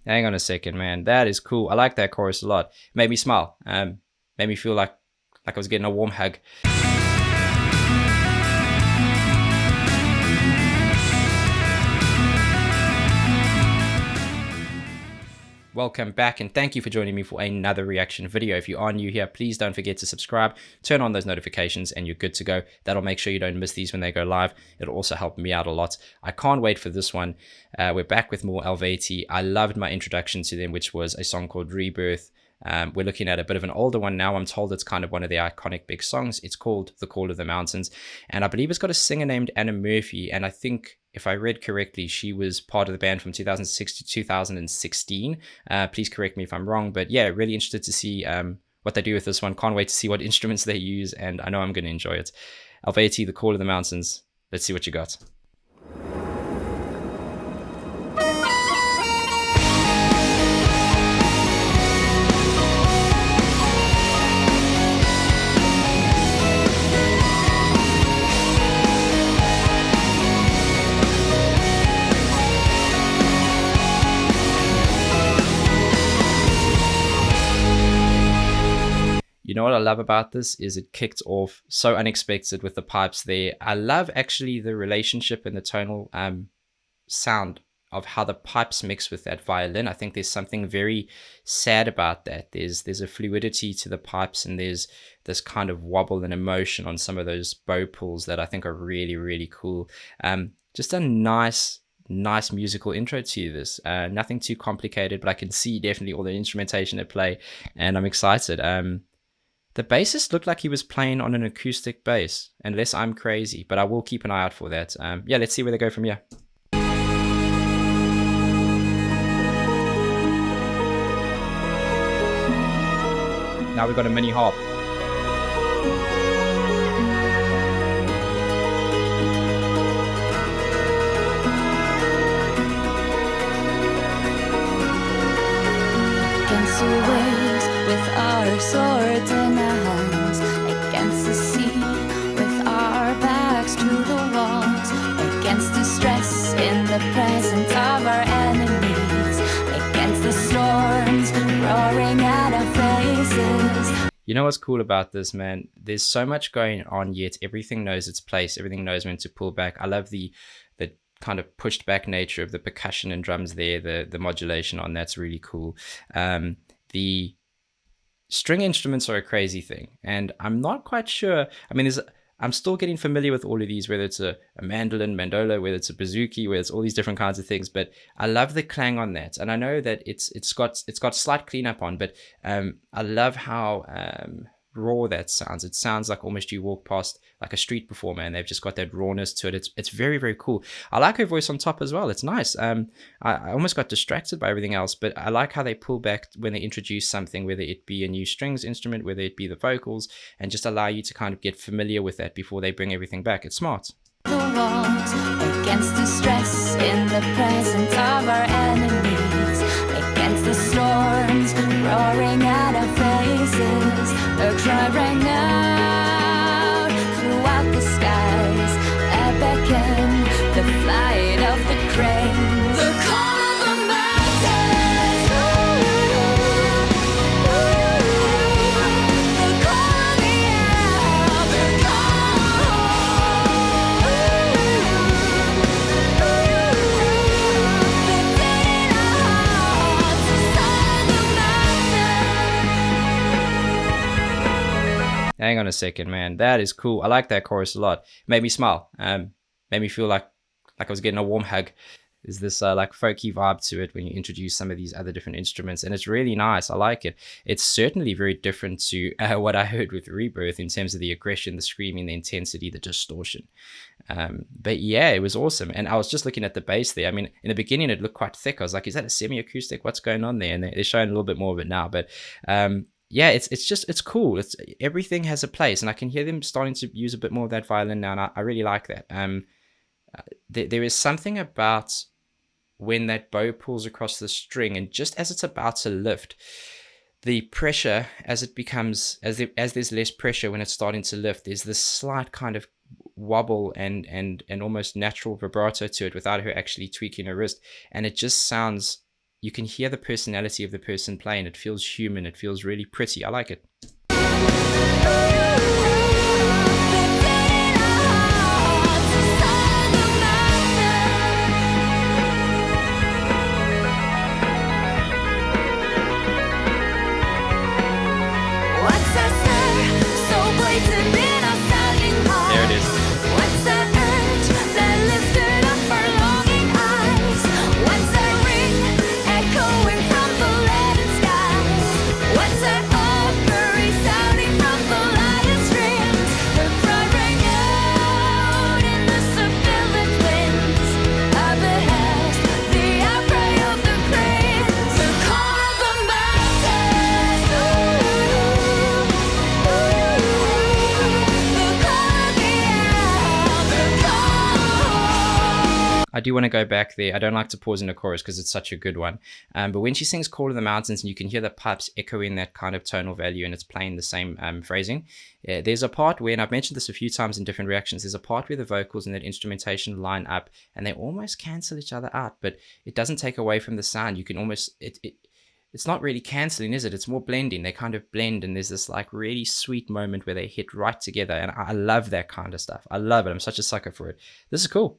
Hang on a second, man. That is cool. I like that chorus a lot. Made me smile. Made me feel like I was getting a warm hug. Welcome back, and thank you for joining me for another reaction video. If you are new here, please don't forget to subscribe, turn on those notifications, and you're good to go. That'll make sure you don't miss these when they go live. It'll also help me out a lot. I can't wait for this one. We're back with more Eluveitie. I loved my introduction to them, which was a song called Rebirth. We're looking at a bit of an older one now. I'm told it's kind of one of the iconic big songs. It's called The Call of the Mountains, and I believe it's got a singer named Anna Murphy, and I think, if I read correctly, she was part of the band from 2006 to 2016. Please correct me if I'm wrong, but yeah, really interested to see what they do with this one. Can't wait to see what instruments they use, and I know I'm going to enjoy it. Eluveitie, The Call of the Mountains. Let's see what you got. You know what I love about this is it kicked off so unexpected with the pipes there. I love actually the relationship and the tonal sound of how the pipes mix with that violin. I think there's something very sad about that. There's a fluidity to the pipes, and there's this kind of wobble and emotion on some of those bow pulls that I think are really, really cool. Just a nice musical intro to this. Nothing too complicated, but I can see definitely all the instrumentation at play, and I'm excited. The bassist looked like he was playing on an acoustic bass, unless I'm crazy, but I will keep an eye out for that. Yeah, let's see where they go from here. Now we've got a mini harp. Against the waves with our swords in our hands, against the sea with our backs to the walls, against the stress in the presence of our enemies, against the storms roaring at our faces. You know what's cool about this, man? There's so much going on, yet everything knows its place. Everything knows when to pull back. I love the kind of pushed back nature of the percussion and drums there, the modulation on that's really cool. The string instruments are a crazy thing, and I'm not quite sure. I mean, I'm still getting familiar with all of these, whether it's a mandolin, mandola, whether it's a bouzouki, whether it's all these different kinds of things. But I love the clang on that, and I know that it's got slight cleanup on, but I love how raw that sounds. It sounds like almost you walk past like a street performer, and they've just got that rawness to it. It's very, very cool. I like her voice on top as well. It's nice. I almost got distracted by everything else, but I like how they pull back when they introduce something, whether it be a new strings instrument, whether it be the vocals, and just allow you to kind of get familiar with that before they bring everything back. It's smart. The walls against the stress in the presence of our enemies, against the storms roaring at our faces. A cry rang out throughout the skies, a beckon, the flight of the crane, the call of the mountains, the call of the air, the call, the dead in our hearts, the sun, the mountain. Hang on a second, man. That is cool. I like that chorus a lot. Made me smile. Made me feel like I was getting a warm hug. There's this like folky vibe to it when you introduce some of these other different instruments, and it's really nice. I like it. It's certainly very different to what I heard with Rebirth in terms of the aggression, the screaming, the intensity, the distortion. But yeah, it was awesome. And I was just looking at the bass there. I mean, in the beginning it looked quite thick. I was like, is that a semi-acoustic? What's going on there? And they're showing a little bit more of it now. But yeah, it's cool. Everything has a place, and I can hear them starting to use a bit more of that violin now, and I really like that. There is something about when that bow pulls across the string, and just as it's about to lift, the pressure as it becomes, as there's less pressure when it's starting to lift, there's this slight kind of wobble and almost natural vibrato to it without her actually tweaking her wrist, and it just sounds you can hear the personality of the person playing. It feels human. It feels really pretty. I like it. There it is. I do want to go back there. I don't like to pause in the chorus because it's such a good one. But when she sings Call of the Mountains and you can hear the pipes echoing that kind of tonal value and it's playing the same phrasing, there's a part where, and I've mentioned this a few times in different reactions, there's a part where the vocals and that instrumentation line up and they almost cancel each other out, but it doesn't take away from the sound. You can almost, it's not really canceling, is it? It's more blending. They kind of blend and there's this like really sweet moment where they hit right together. And I love that kind of stuff. I love it. I'm such a sucker for it. This is cool.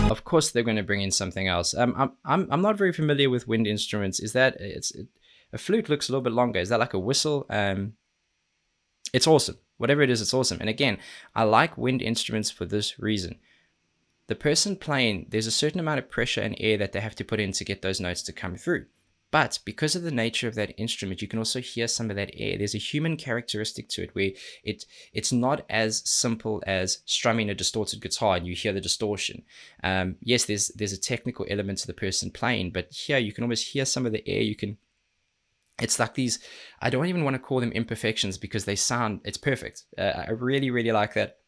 Of course, they're going to bring in something else. I'm not very familiar with wind instruments. Is that a flute looks a little bit longer? Is that like a whistle? It's awesome. Whatever it is, it's awesome. And again, I like wind instruments for this reason. The person playing, there's a certain amount of pressure and air that they have to put in to get those notes to come through. But because of the nature of that instrument, you can also hear some of that air. There's a human characteristic to it where it's not as simple as strumming a distorted guitar and you hear the distortion. Yes, there's a technical element to the person playing, but here you can almost hear some of the air. It's like these, I don't even want to call them imperfections because it's perfect. I really, really like that.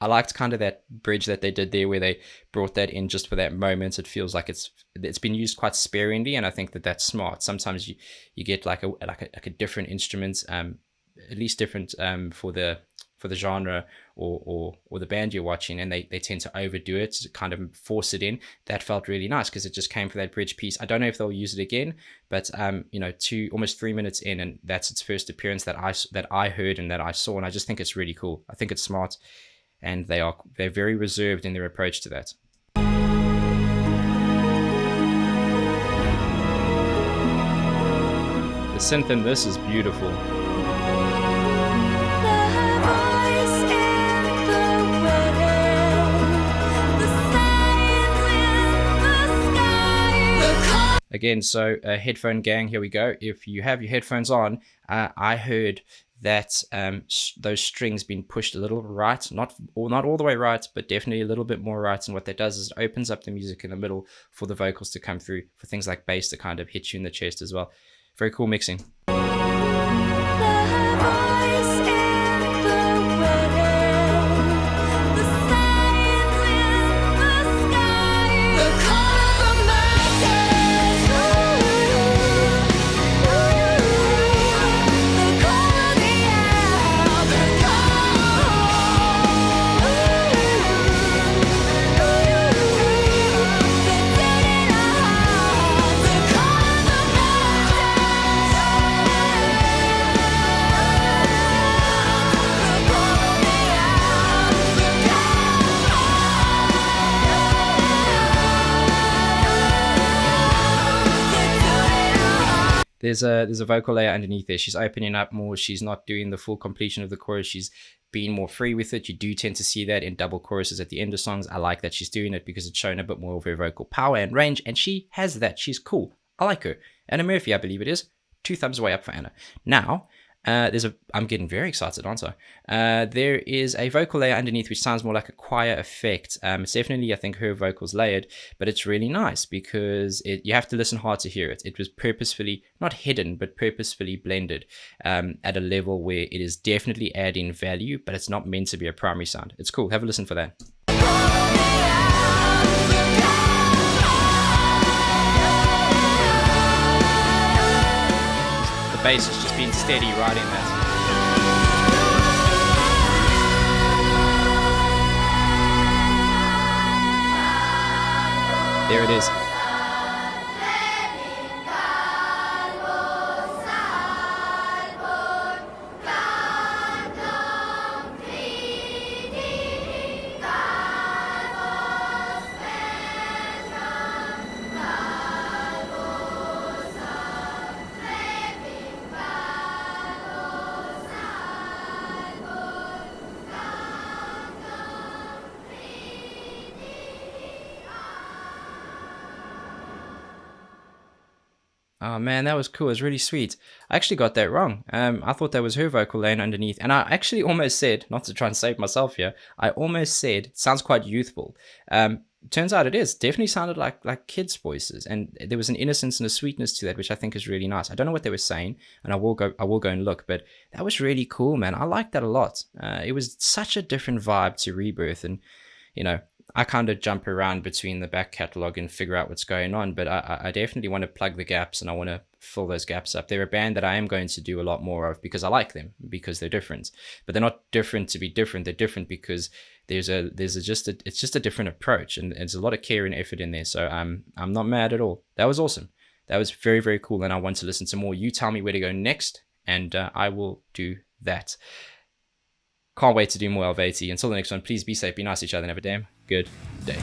I liked kind of that bridge that they did there where they brought that in just for that moment. It feels like it's been used quite sparingly, and I think that that's smart. Sometimes you get like a different instrument, at least different for the genre or the band you're watching, and they tend to overdo it to kind of force it in. That felt really nice because it just came for that bridge piece. I don't know if they'll use it again, but almost 3 minutes in, and that's its first appearance that I heard and that I saw, and I just think it's really cool. I think it's smart. And they're very reserved in their approach to that. The synth in this is beautiful. Again, so headphone gang, here we go. If you have your headphones on, I heard that those strings being pushed a little right, not all the way right, but definitely a little bit more right. And what that does is it opens up the music in the middle for the vocals to come through, for things like bass to kind of hit you in the chest as well. Very cool mixing. There's a vocal layer underneath there. She's opening up more. She's not doing the full completion of the chorus. She's being more free with it. You do tend to see that in double choruses at the end of songs. I like that she's doing it because it's showing a bit more of her vocal power and range, and she has that. She's cool. I like her. Anna Murphy, I believe it is. 2 thumbs away up for Anna. Now, I'm getting very excited, aren't I? There is a vocal layer underneath which sounds more like a choir effect. It's definitely, I think, her vocals layered, but it's really nice because you have to listen hard to hear it. It was purposefully, not hidden, but purposefully blended at a level where it is definitely adding value, but it's not meant to be a primary sound. It's cool. Have a listen for that. The bass is just being steady riding that. There it is. Oh man, that was cool. It was really sweet. I actually got that wrong. I thought that was her vocal laying underneath, and I actually almost said, not to try and save myself here, I almost said it sounds quite youthful. Turns out it is. Definitely sounded like kids' voices, and there was an innocence and a sweetness to that, which I think is really nice. I don't know what they were saying, and I will go and look, but that was really cool, man. I liked that a lot. It was such a different vibe to Rebirth, and you know, I kind of jump around between the back catalog and figure out what's going on, but I definitely want to plug the gaps and I want to fill those gaps up. They're a band that I am going to do a lot more of because I like them, because they're different. But they're not different to be different. They're different because it's just a different approach, and there's a lot of care and effort in there. So I'm not mad at all. That was awesome. That was very, very cool, and I want to listen to more. You tell me where to go next, and I will do that. Can't wait to do more Eluveitie. Until the next one, please be safe, be nice to each other, and have a damn good day.